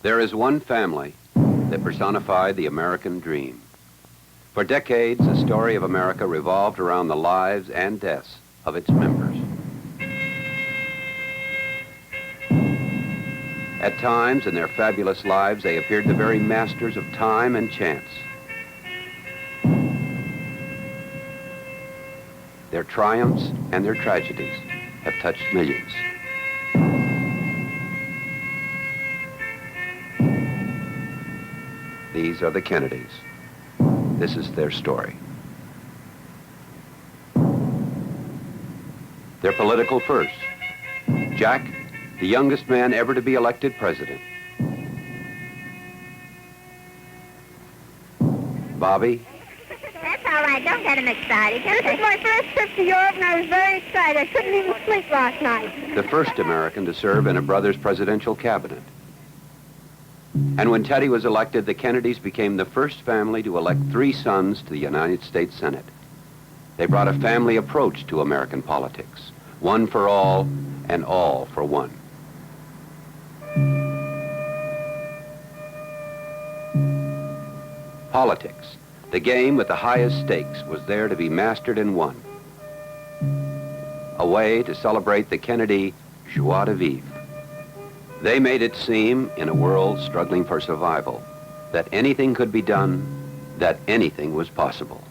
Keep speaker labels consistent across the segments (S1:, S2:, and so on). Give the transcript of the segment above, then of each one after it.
S1: There is one family that personified the American dream. For decades, the story of America revolved around the lives and deaths of its members. At times, in their fabulous lives, they appeared the very masters of time and chance. Their triumphs and their tragedies have touched millions. These are the Kennedys. This is their story. Their political first. Jack, the youngest man ever to be elected president. Bobby.
S2: That's all right. Don't get him excited. This is my first trip to Europe, and I was very excited. I couldn't even sleep last night.
S1: The first American to serve in a brother's presidential cabinet. And when Teddy was elected, the Kennedys became the first family to elect 3 sons to the United States Senate. They brought a family approach to American politics. One for all, and all for one. Politics, the game with the highest stakes, was there to be mastered and won. A way to celebrate the Kennedy joie de vivre. They made it seem, in a world struggling for survival, that anything could be done, that anything was possible.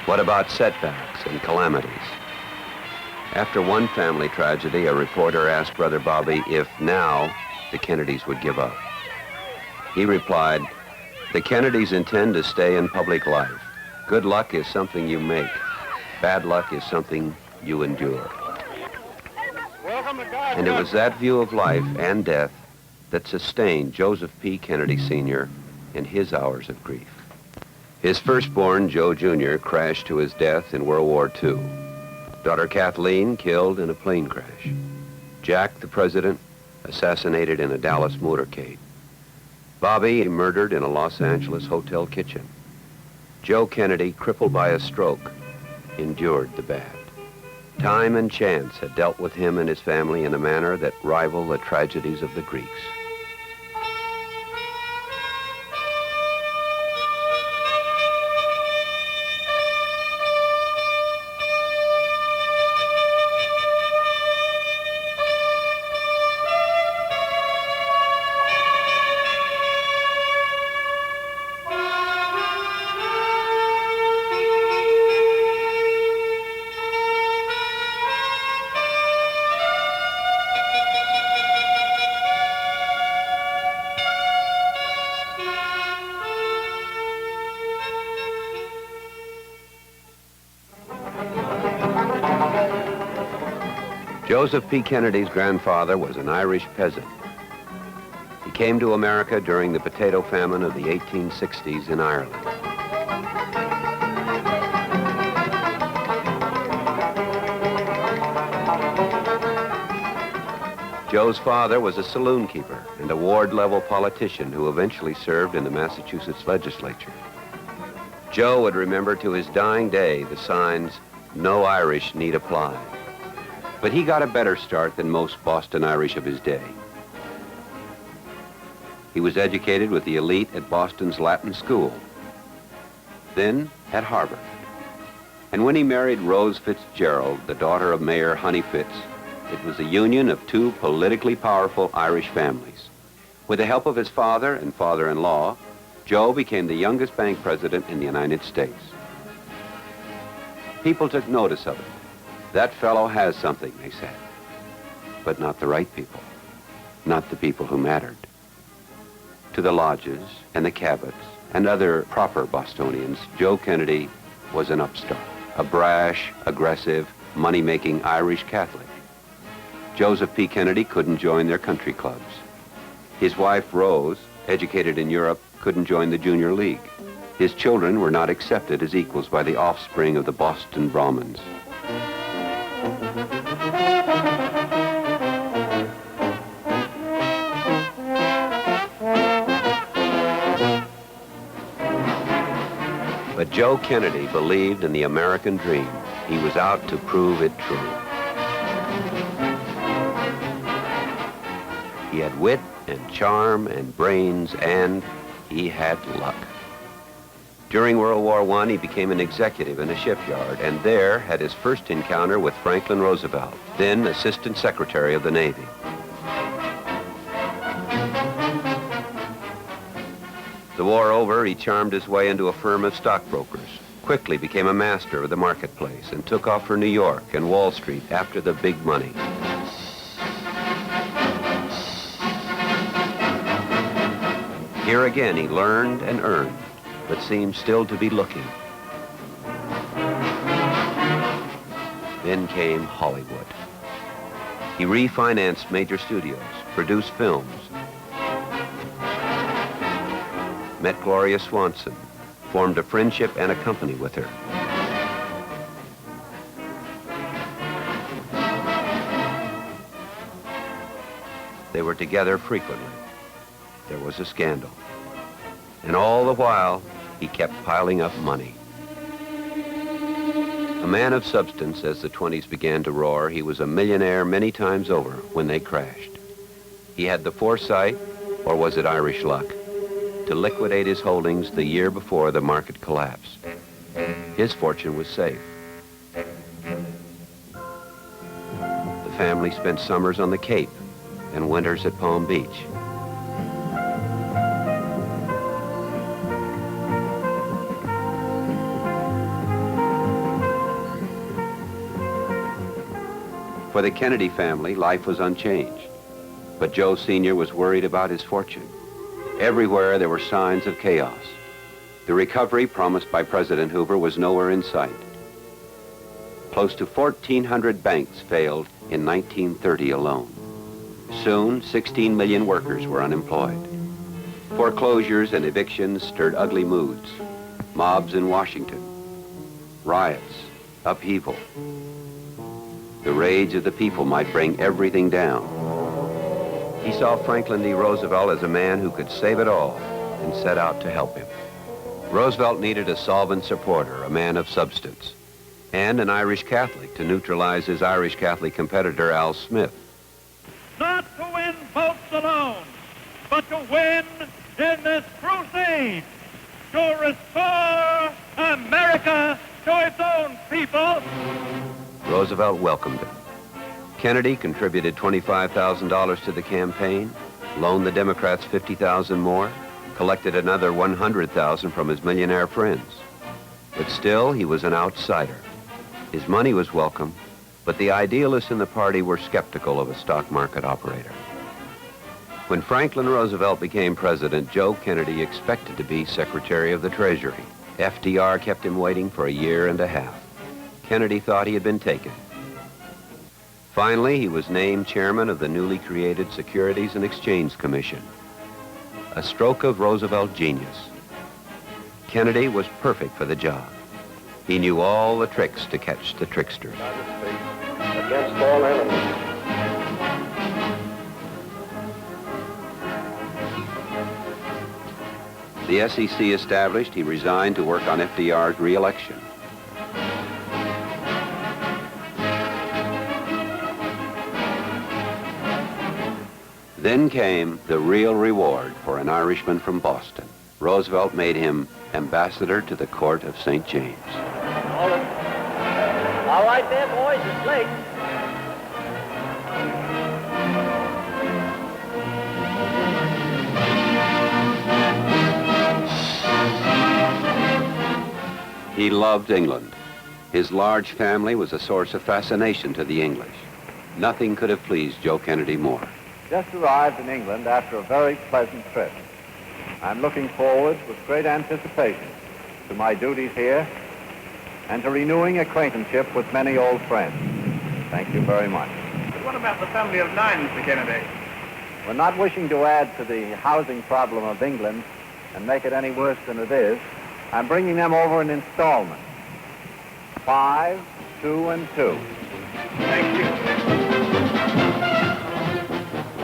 S1: What about setbacks and calamities? After one family tragedy, a reporter asked Brother Bobby if now the Kennedys would give up. He replied, "The Kennedys intend to stay in public life. Good luck is something you make. Bad luck is something you endure." And it was that view of life and death that sustained Joseph P. Kennedy Sr. in his hours of grief. His firstborn, Joe Jr., crashed to his death in World War II. Daughter Kathleen killed in a plane crash. Jack, the president, assassinated in a Dallas motorcade. Bobby murdered in a Los Angeles hotel kitchen. Joe Kennedy, crippled by a stroke, endured the bad. Time and chance had dealt with him and his family in a manner that rivaled the tragedies of the Greeks. Joseph P. Kennedy's grandfather was an Irish peasant. He came to America during the potato famine of the 1860s in Ireland. Joe's father was a saloon keeper and a ward-level politician who eventually served in the Massachusetts legislature. Joe would remember to his dying day the signs, "No Irish need apply." But he got a better start than most Boston Irish of his day. He was educated with the elite at Boston's Latin School, then at Harvard. And when he married Rose Fitzgerald, the daughter of Mayor Honey Fitz, it was a union of 2 politically powerful Irish families. With the help of his father and father-in-law, Joe became the youngest bank president in the United States. People took notice of it. That fellow has something, they said. But not the right people. Not the people who mattered. To the Lodges and the Cabots and other proper Bostonians, Joe Kennedy was an upstart. A brash, aggressive, money-making Irish Catholic. Joseph P. Kennedy couldn't join their country clubs. His wife, Rose, educated in Europe, couldn't join the Junior League. His children were not accepted as equals by the offspring of the Boston Brahmins. But Joe Kennedy believed in the American dream. He was out to prove it true. He had wit and charm and brains, and he had luck. During World War I, he became an executive in a shipyard, and there had his first encounter with Franklin Roosevelt, then Assistant Secretary of the Navy. The war over, he charmed his way into a firm of stockbrokers, quickly became a master of the marketplace, and took off for New York and Wall Street after the big money. Here again, he learned and earned, but seemed still to be looking. Then came Hollywood. He refinanced major studios, produced films, met Gloria Swanson, formed a friendship and a company with her. They were together frequently. There was a scandal. And all the while, he kept piling up money. A man of substance as the 20s began to roar, he was a millionaire many times over when they crashed. He had the foresight, or was it Irish luck, to liquidate his holdings the year before the market collapsed. His fortune was safe. The family spent summers on the Cape and winters at Palm Beach. For the Kennedy family, life was unchanged. But Joe Sr. was worried about his fortune. Everywhere there were signs of chaos. The recovery promised by President Hoover was nowhere in sight. Close to 1,400 banks failed in 1930 alone. Soon, 16 million workers were unemployed. Foreclosures and evictions stirred ugly moods. Mobs in Washington. Riots. Upheaval. The rage of the people might bring everything down. He saw Franklin D. Roosevelt as a man who could save it all and set out to help him. Roosevelt needed a solvent supporter, a man of substance, and an Irish Catholic to neutralize his Irish Catholic competitor, Al Smith.
S3: Not to win votes alone, but to win in this crusade to restore America to its own people.
S1: Roosevelt welcomed him. Kennedy contributed $25,000 to the campaign, loaned the Democrats $50,000 more, collected another $100,000 from his millionaire friends. But still, he was an outsider. His money was welcome, but the idealists in the party were skeptical of a stock market operator. When Franklin Roosevelt became president, Joe Kennedy expected to be Secretary of the Treasury. FDR kept him waiting for a year and a half. Kennedy thought he had been taken. Finally, he was named chairman of the newly created Securities and Exchange Commission. A stroke of Roosevelt genius. Kennedy was perfect for the job. He knew all the tricks to catch the tricksters.
S4: Against all enemies.
S1: The SEC established, he resigned to work on FDR's re-election. Then came the real reward for an Irishman from Boston. Roosevelt made him ambassador to the court of St. James.
S4: All right there, boys, it's late.
S1: He loved England. His large family was a source of fascination to the English. Nothing could have pleased Joe Kennedy more.
S5: Just arrived in England after a very pleasant trip. I'm looking forward with great anticipation to my duties here and to renewing acquaintanceship with many old friends. Thank you very much.
S3: But what about the family of 9, Mr. Kennedy?
S5: We're not wishing to add to the housing problem of England and make it any worse than it is. I'm bringing them over in installments. 5, 2, and 2.
S3: Thank you.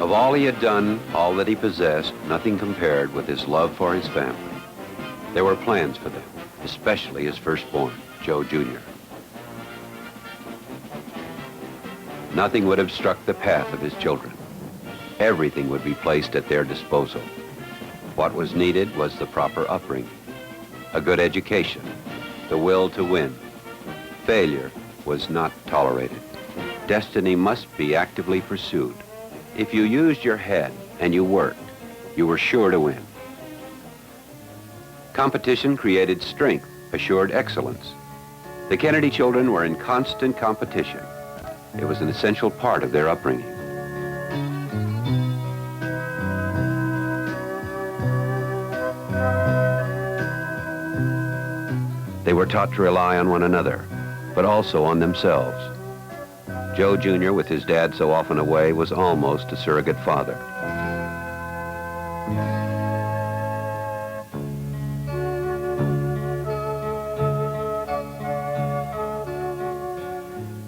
S1: Of all he had done, all that he possessed, nothing compared with his love for his family. There were plans for them, especially his firstborn, Joe Jr. Nothing would have struck the path of his children. Everything would be placed at their disposal. What was needed was the proper upbringing, a good education, the will to win. Failure was not tolerated. Destiny must be actively pursued. If you used your head and you worked, you were sure to win. Competition created strength, assured excellence. The Kennedy children were in constant competition. It was an essential part of their upbringing. They were taught to rely on one another, but also on themselves. Joe Jr., with his dad so often away, was almost a surrogate father.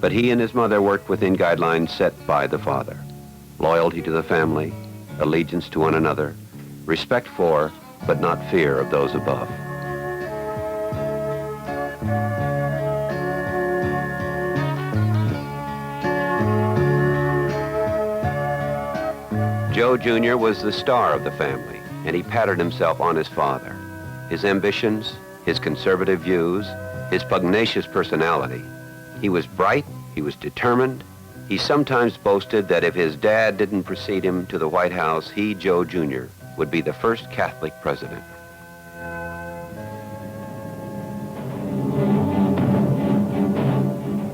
S1: But he and his mother worked within guidelines set by the father. Loyalty to the family, allegiance to one another, respect for, but not fear of those above. Joe Jr. was the star of the family, and he patterned himself on his father. His ambitions, his conservative views, his pugnacious personality. He was bright, he was determined. He sometimes boasted that if his dad didn't precede him to the White House, he, Joe Jr., would be the first Catholic president.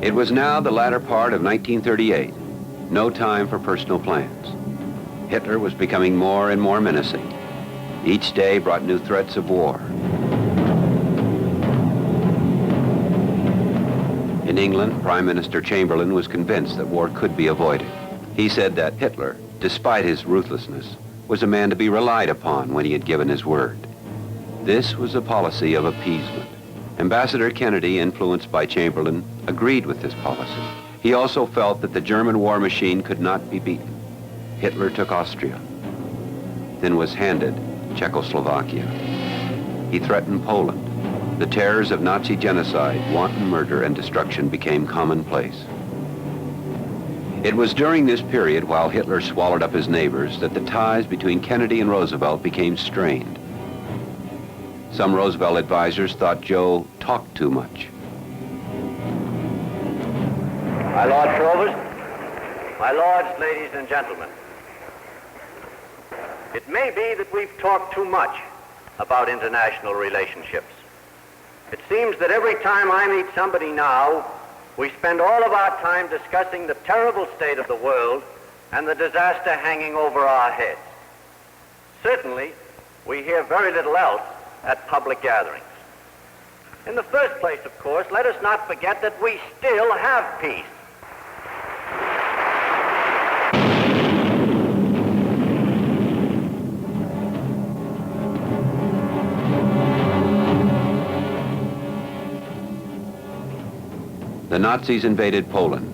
S1: It was now the latter part of 1938, no time for personal plans. Hitler was becoming more and more menacing. Each day brought new threats of war. In England, Prime Minister Chamberlain was convinced that war could be avoided. He said that Hitler, despite his ruthlessness, was a man to be relied upon when he had given his word. This was a policy of appeasement. Ambassador Kennedy, influenced by Chamberlain, agreed with this policy. He also felt that the German war machine could not be beaten. Hitler took Austria, then was handed Czechoslovakia. He threatened Poland. The terrors of Nazi genocide, wanton murder, and destruction became commonplace. It was during this period, while Hitler swallowed up his neighbors, that the ties between Kennedy and Roosevelt became strained. Some Roosevelt advisors thought Joe talked too much.
S4: My Lord Provost, my lords, ladies and gentlemen, it may be that we've talked too much about international relationships. It seems that every time I meet somebody now, we spend all of our time discussing the terrible state of the world and the disaster hanging over our heads. Certainly, we hear very little else at public gatherings. In the first place, of course, let us not forget that we still have peace.
S1: The Nazis invaded Poland.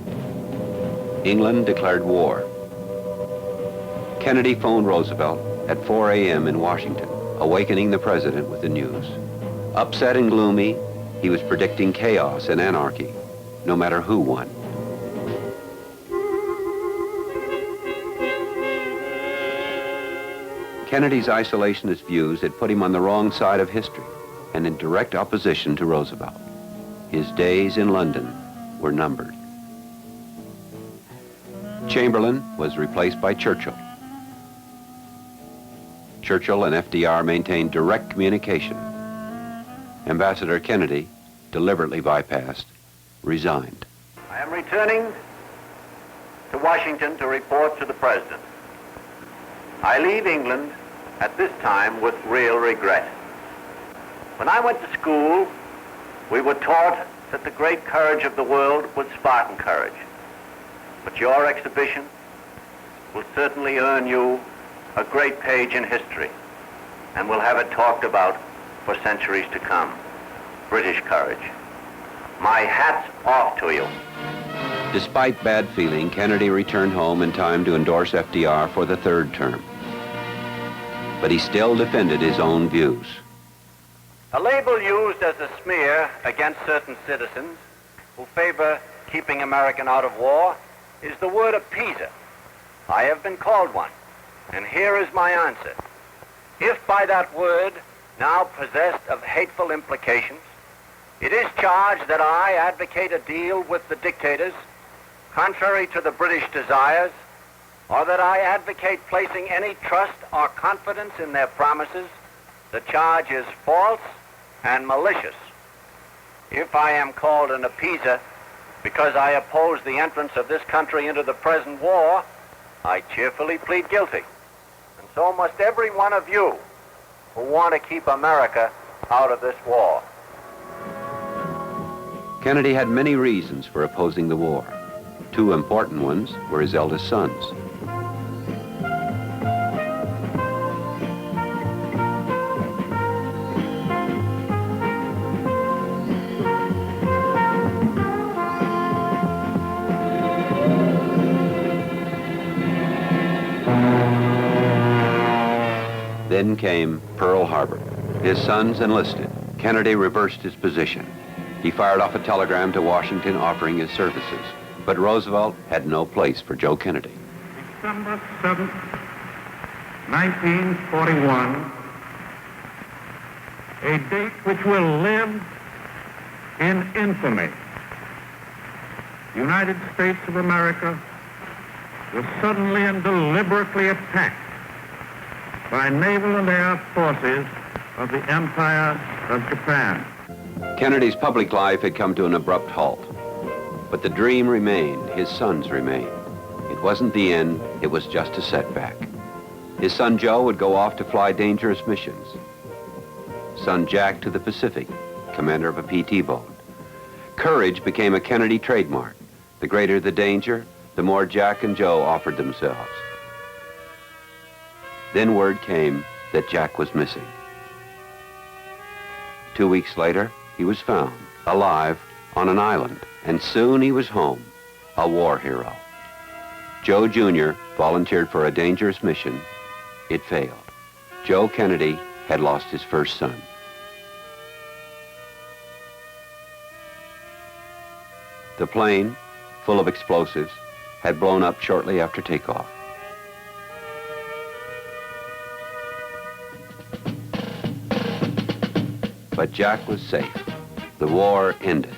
S1: England declared war. Kennedy phoned Roosevelt at 4 a.m. in Washington, awakening the president with the news. Upset and gloomy, he was predicting chaos and anarchy, no matter who won. Kennedy's isolationist views had put him on the wrong side of history and in direct opposition to Roosevelt. His days in London were numbered. Chamberlain was replaced by Churchill. Churchill and FDR maintained direct communication. Ambassador Kennedy, deliberately bypassed, resigned.
S4: I am returning to Washington to report to the President. I leave England at this time with real regret. When I went to school, we were taught that the great courage of the world was Spartan courage. But your exhibition will certainly earn you a great page in history, and we'll have it talked about for centuries to come. British courage. My hat's off to you.
S1: Despite bad feeling, Kennedy returned home in time to endorse FDR for the third term. But he still defended his own views.
S4: A label used as a smear against certain citizens who favor keeping America out of war is the word appeaser. I have been called one. And here is my answer. If by that word, now possessed of hateful implications, it is charged that I advocate a deal with the dictators contrary to the British desires, or that I advocate placing any trust or confidence in their promises, the charge is false and malicious. If I am called an appeaser because I oppose the entrance of this country into the present war, I cheerfully plead guilty. And so must every one of you who want to keep America out of this war.
S1: Kennedy had many reasons for opposing the war. Two important ones were his eldest sons. Then came Pearl Harbor. His sons enlisted. Kennedy reversed his position. He fired off a telegram to Washington offering his services. But Roosevelt had no place for Joe Kennedy.
S3: December 7th, 1941, a date which will live in infamy. The United States of America was suddenly and deliberately attacked by naval and air forces of the Empire of Japan.
S1: Kennedy's public life had come to an abrupt halt. But the dream remained, his sons remained. It wasn't the end, it was just a setback. His son Joe would go off to fly dangerous missions. Son Jack to the Pacific, commander of a PT boat. Courage became a Kennedy trademark. The greater the danger, the more Jack and Joe offered themselves. Then word came that Jack was missing. 2 weeks later, he was found, alive, on an island. And soon he was home, a war hero. Joe Jr. volunteered for a dangerous mission. It failed. Joe Kennedy had lost his first son. The plane, full of explosives, had blown up shortly after takeoff. But Jack was safe. The war ended.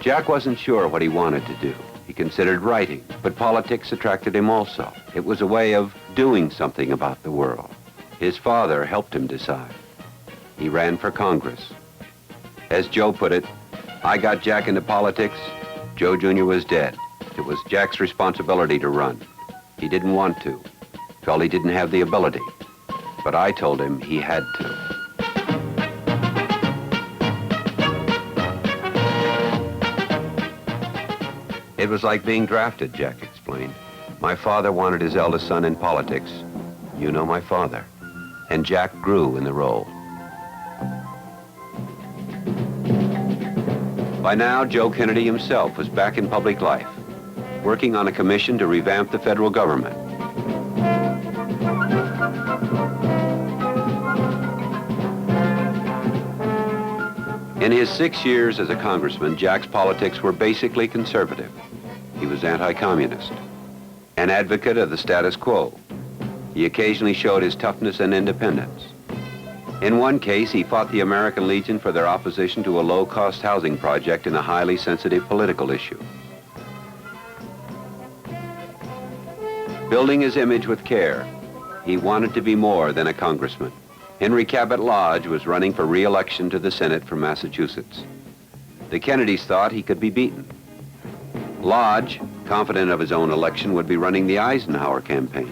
S1: Jack wasn't sure what he wanted to do. He considered writing, but politics attracted him also. It was a way of doing something about the world. His father helped him decide. He ran for Congress. As Joe put it, I got Jack into politics. Joe Jr. was dead. It was Jack's responsibility to run. He didn't want to, felt he didn't have the ability. But I told him he had to. It was like being drafted, Jack explained. My father wanted his eldest son in politics. You know my father. And Jack grew in the role. By now, Joe Kennedy himself was back in public life, working on a commission to revamp the federal government. In his 6 years as a congressman, Jack's politics were basically conservative. He was anti-communist, an advocate of the status quo. He occasionally showed his toughness and independence. In one case, he fought the American Legion for their opposition to a low-cost housing project in a highly sensitive political issue. Building his image with care, he wanted to be more than a congressman. Henry Cabot Lodge was running for re-election to the Senate from Massachusetts. The Kennedys thought he could be beaten. Lodge, confident of his own election, would be running the Eisenhower campaign.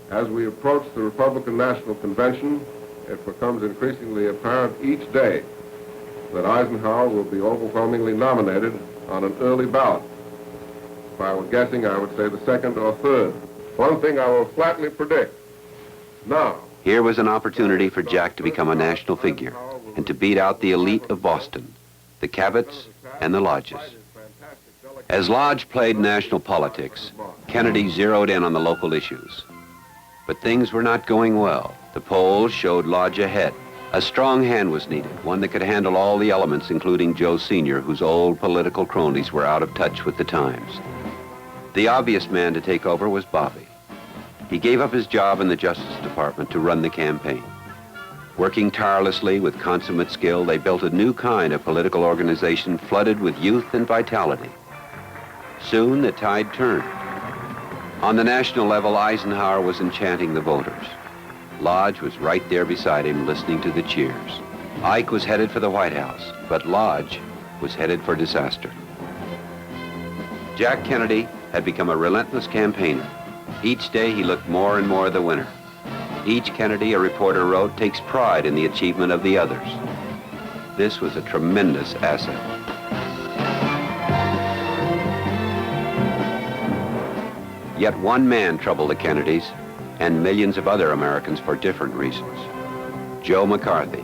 S6: As we approach the Republican National Convention, it becomes increasingly apparent each day that Eisenhower will be overwhelmingly nominated on an early ballot. If I were guessing, I would say the second or third. One thing I will flatly predict, now.
S1: Here was an opportunity for Jack to become a national figure and to beat out the elite of Boston, the Cabots and the Lodges. As Lodge played national politics, Kennedy zeroed in on the local issues. But things were not going well. The polls showed Lodge ahead. A strong hand was needed, one that could handle all the elements, including Joe Sr., whose old political cronies were out of touch with the times. The obvious man to take over was Bobby. He gave up his job in the Justice Department to run the campaign. Working tirelessly with consummate skill, they built a new kind of political organization flooded with youth and vitality. Soon, the tide turned. On the national level, Eisenhower was enchanting the voters. Lodge was right there beside him, listening to the cheers. Ike was headed for the White House, but Lodge was headed for disaster. Jack Kennedy had become a relentless campaigner. Each day, he looked more and more the winner. Each Kennedy, a reporter wrote, takes pride in the achievement of the others. This was a tremendous asset. Yet one man troubled the Kennedys and millions of other Americans for different reasons. Joe McCarthy,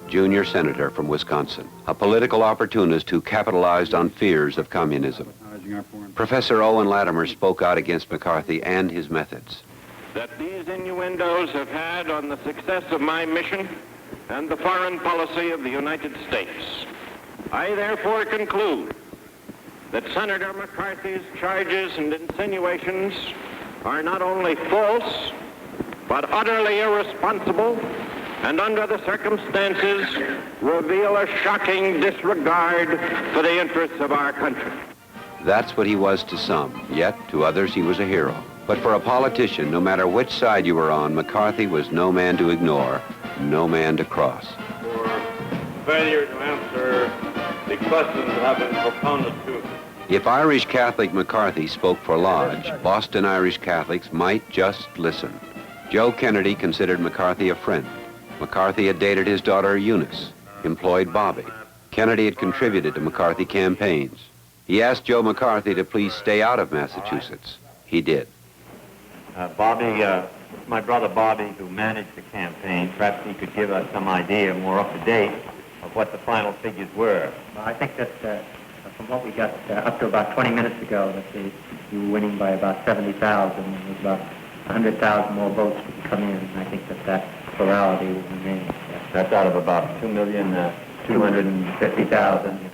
S1: junior senator from Wisconsin, a political opportunist who capitalized on fears of communism. Professor Owen Latimer spoke out against McCarthy and his methods.
S7: That these innuendos have had on the success of my mission and the foreign policy of the United States. I therefore conclude that Senator McCarthy's charges and insinuations are not only false, but utterly irresponsible, and under the circumstances reveal a shocking disregard for the interests of our country.
S1: That's what he was to some, yet to others he was a hero. But for a politician, no matter which side you were on, McCarthy was no man to ignore, no man to cross.
S7: For failure to answer the questions that have been propounded to us.
S1: If Irish Catholic McCarthy spoke for Lodge, Boston Irish Catholics might just listen. Joe Kennedy considered McCarthy a friend. McCarthy had dated his daughter Eunice, employed Bobby. Kennedy had contributed to McCarthy campaigns. He asked Joe McCarthy to please stay out of Massachusetts. He did.
S8: My brother Bobby, who managed the campaign, perhaps he could give us some idea, more up to date, of what the final figures were.
S9: Well, I think that from what we got up to about 20 minutes ago, that you were winning by about 70,000, and there was about 100,000 more votes would come in, and I think that plurality would remain.
S8: That's out of about 2,250,000.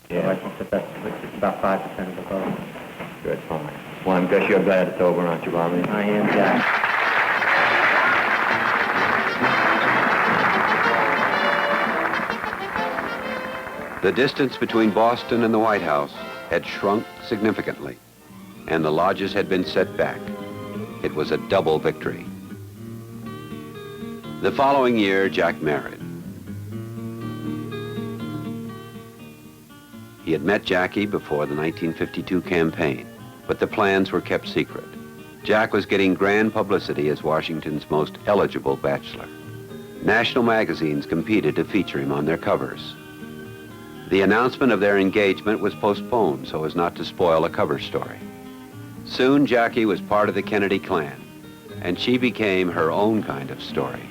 S9: Yeah. So I think that's about 5% of the vote.
S8: Good, fine. Well, I guess you're glad it's over, aren't you, Bobby?
S9: I am, Jack.
S1: The distance between Boston and the White House had shrunk significantly, and the lodges had been set back. It was a double victory. The following year, Jack married. He had met Jackie before the 1952 campaign, but the plans were kept secret. Jack was getting grand publicity as Washington's most eligible bachelor. National magazines competed to feature him on their covers. The announcement of their engagement was postponed so as not to spoil a cover story. Soon, Jackie was part of the Kennedy clan, and she became her own kind of story.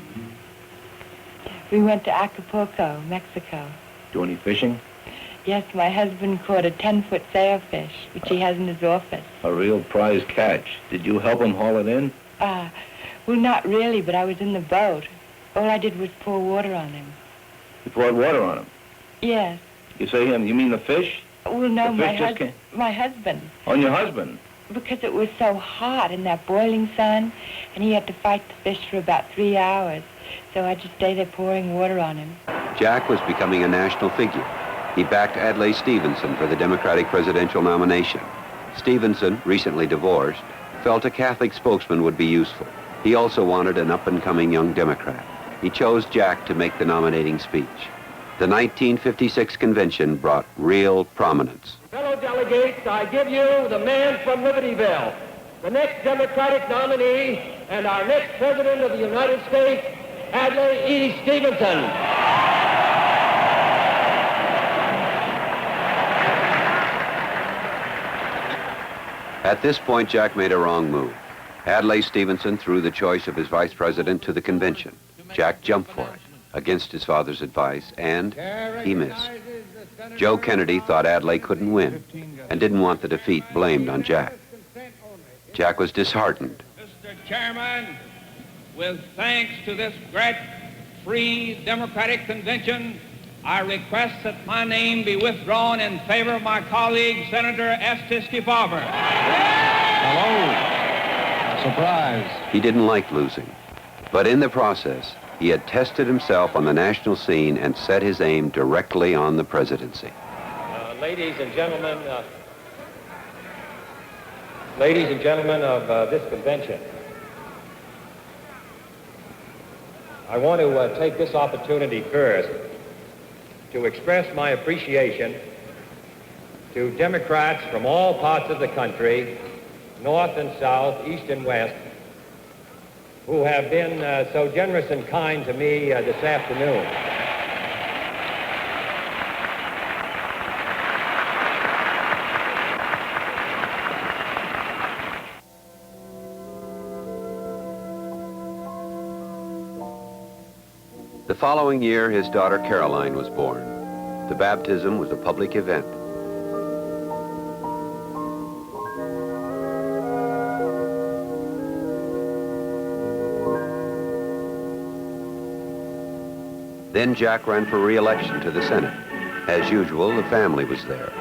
S10: We went to Acapulco, Mexico.
S8: Do any fishing?
S10: Yes, my husband caught a 10-foot sailfish, which he has in his office.
S8: A real prize catch. Did you help him haul it in?
S10: Well, not really, but I was in the boat. All I did was pour water on him.
S8: You poured water on him?
S10: Yes.
S8: You say him, you mean the fish?
S10: Well, no,
S8: the fish just came?
S10: My husband.
S8: On your husband?
S10: Because it was so hot in that boiling sun, and he had to fight the fish for about 3 hours. So I just stayed there pouring water on him.
S1: Jack was becoming a national figure. He backed Adlai Stevenson for the Democratic presidential nomination. Stevenson, recently divorced, felt a Catholic spokesman would be useful. He also wanted an up-and-coming young Democrat. He chose Jack to make the nominating speech. The 1956 convention brought real prominence.
S11: Fellow delegates, I give you the man from Libertyville, the next Democratic nominee, and our next President of the United States, Adlai E. Stevenson.
S1: At this point, Jack made a wrong move. Adlai Stevenson threw the choice of his vice president to the convention. Jack jumped for it, against his father's advice, and he missed. Joe Kennedy thought Adlai couldn't win and didn't want the defeat blamed on Jack. Jack was disheartened.
S12: Mr. Chairman, with thanks to this great free Democratic convention, I request that my name be withdrawn in favor of my colleague, Senator Estes Kefauver.
S13: Hello. Surprise.
S1: He didn't like losing, but in the process, he had tested himself on the national scene and set his aim directly on the presidency.
S11: Ladies and gentlemen of this convention, I want to take this opportunity first to express my appreciation to Democrats from all parts of the country, north and south, east and west, who have been so generous and kind to me this afternoon.
S1: The following year, his daughter Caroline was born. The baptism was a public event. Then Jack ran for re-election to the Senate. As usual, the family was there.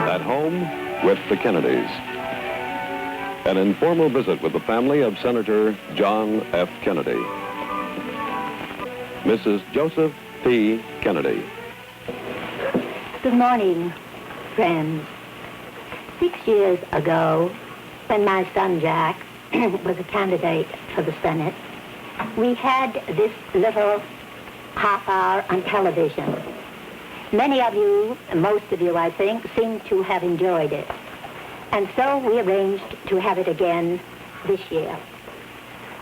S14: At home with the Kennedys. An informal visit with the family of Senator John F. Kennedy. Mrs. Joseph P. Kennedy.
S2: Good morning, friends. 6 years ago, when my son Jack was a candidate for the Senate, we had this little half hour on television. Many of you, most of you I think, seem to have enjoyed it. And so we arranged to have it again this year.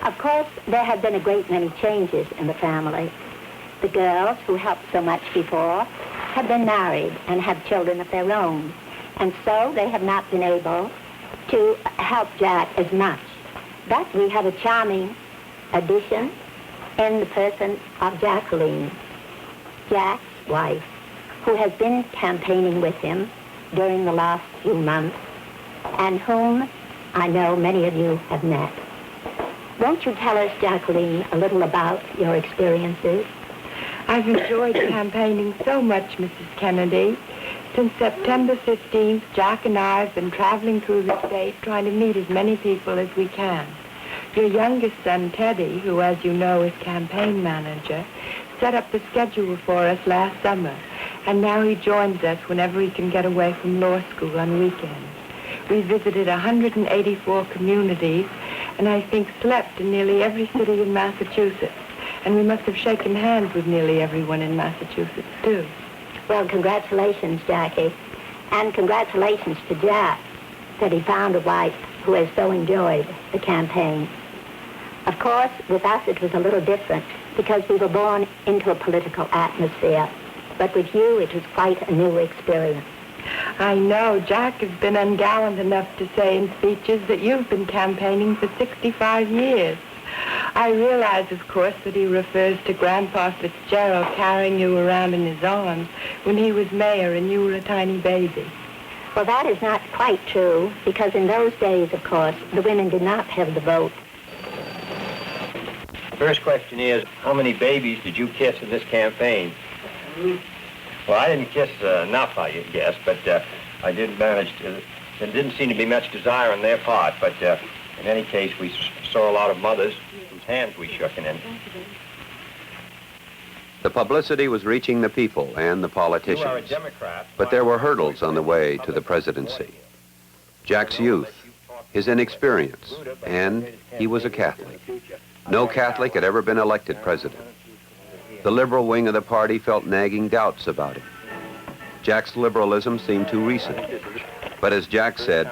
S2: Of course, there have been a great many changes in the family. The girls, who helped so much before, have been married and have children of their own. And so they have not been able to help Jack as much. But we have a charming addition in the person of Jacqueline, Jack's wife, who has been campaigning with him during the last few months and whom I know many of you have met. Won't you tell us, Jacqueline, a little about your experiences?
S10: I've enjoyed campaigning so much, Mrs. Kennedy. Since September 15th, Jack and I have been traveling through the state trying to meet as many people as we can. Your youngest son, Teddy, who, as you know, is campaign manager, set up the schedule for us last summer, and now he joins us whenever he can get away from law school on weekends. We visited 184 communities, and I think slept in nearly every city in Massachusetts. And we must have shaken hands with nearly everyone in Massachusetts, too.
S2: Well, congratulations, Jackie. And congratulations to Jack that he found a wife who has so enjoyed the campaign. Of course, with us it was a little different because we were born into a political atmosphere. But with you, it was quite a new experience.
S10: I know. Jack has been ungallant enough to say in speeches that you've been campaigning for 65 years. I realize, of course, that he refers to Grandpa Fitzgerald carrying you around in his arms when he was mayor and you were a tiny baby.
S2: Well, that is not quite true, because in those days, of course, the women did not have the vote.
S8: First question is, how many babies did you kiss in this campaign? Well, I didn't kiss enough, I guess, but I did manage to. There didn't seem to be much desire on their part, but in any case, we saw a lot of mothers whose hands we shook in.
S1: The publicity was reaching the people and the politicians,
S8: You are a Democrat,
S1: but there were hurdles on the way to the presidency. Jack's youth, his inexperience, and he was a Catholic. No Catholic had ever been elected president. The liberal wing of the party felt nagging doubts about him. Jack's liberalism seemed too recent. But as Jack said,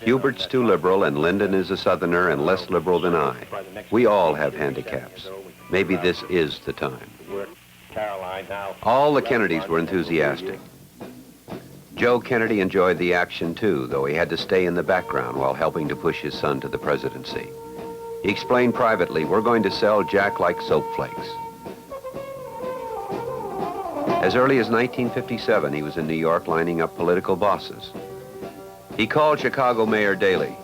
S1: Hubert's too liberal and Lyndon is a Southerner and less liberal than I. We all have handicaps. Maybe this is the time. All the Kennedys were enthusiastic. Joe Kennedy enjoyed the action too, though he had to stay in the background while helping to push his son to the presidency. He explained privately, we're going to sell Jack like soap flakes. As early as 1957, he was in New York lining up political bosses. He called Chicago Mayor Daley.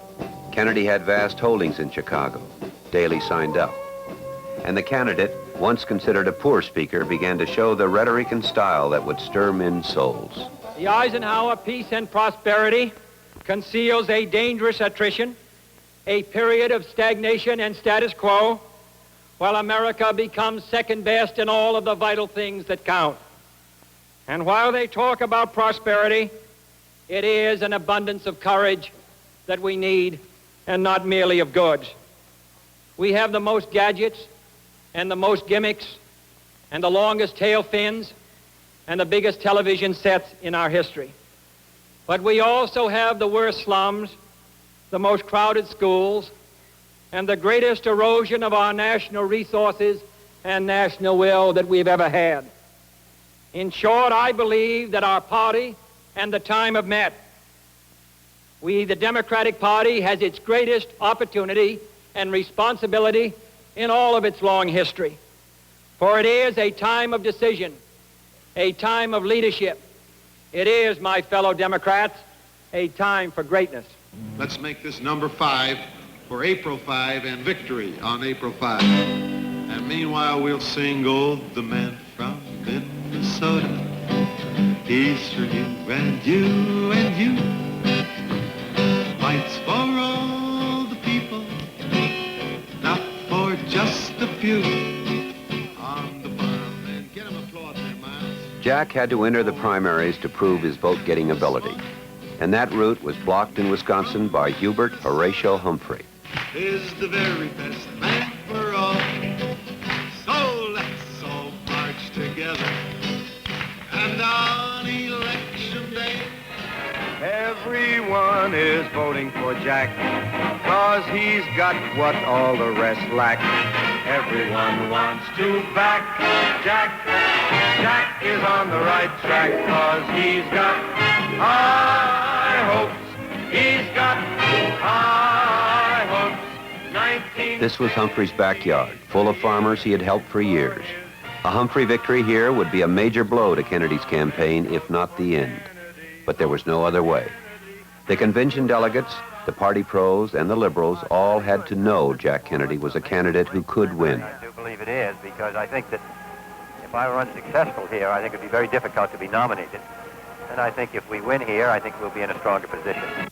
S1: Kennedy had vast holdings in Chicago. Daley signed up. And the candidate, once considered a poor speaker, began to show the rhetoric and style that would stir men's souls.
S11: The Eisenhower Peace and Prosperity conceals a dangerous attrition a period of stagnation and status quo, while America becomes second best in all of the vital things that count. And while they talk about prosperity, it is an abundance of courage that we need, and not merely of goods. We have the most gadgets and the most gimmicks and the longest tail fins and the biggest television sets in our history. But we also have the worst slums, the most crowded schools, and the greatest erosion of our national resources and national will that we've ever had. In short, I believe that our party and the time have met. We, the Democratic Party, has its greatest opportunity and responsibility in all of its long history. For it is a time of decision, a time of leadership. It is, my fellow Democrats, a time for greatness.
S13: Let's make this number 5 for April 5 and victory on April 5. And meanwhile, we'll sing Old the Man from Minnesota. He's for you and you and you. Fights for all the people, not for just a few. On the farm, and get him applause there, Miles.
S1: Jack had to enter the primaries to prove his vote-getting ability, and that route was blocked in Wisconsin by Hubert Horatio Humphrey.
S13: Is the very best man for all. So let's all march together. And on election day,
S15: everyone is voting for Jack, 'cause he's got what all the rest lack. Everyone wants to back Jack. Jack is on the right track, 'cause he's got high hopes. He's got high hopes.
S1: This was Humphrey's backyard, full of farmers he had helped for years. A Humphrey victory here would be a major blow to Kennedy's campaign, if not the end. But there was no other way. The convention delegates, the party pros, and the liberals all had to know Jack Kennedy was a candidate who could win.
S4: I do believe it is, because I think that if I were unsuccessful here, I think it would be very difficult to be nominated. And I think if we win here, I think we'll be in a stronger position.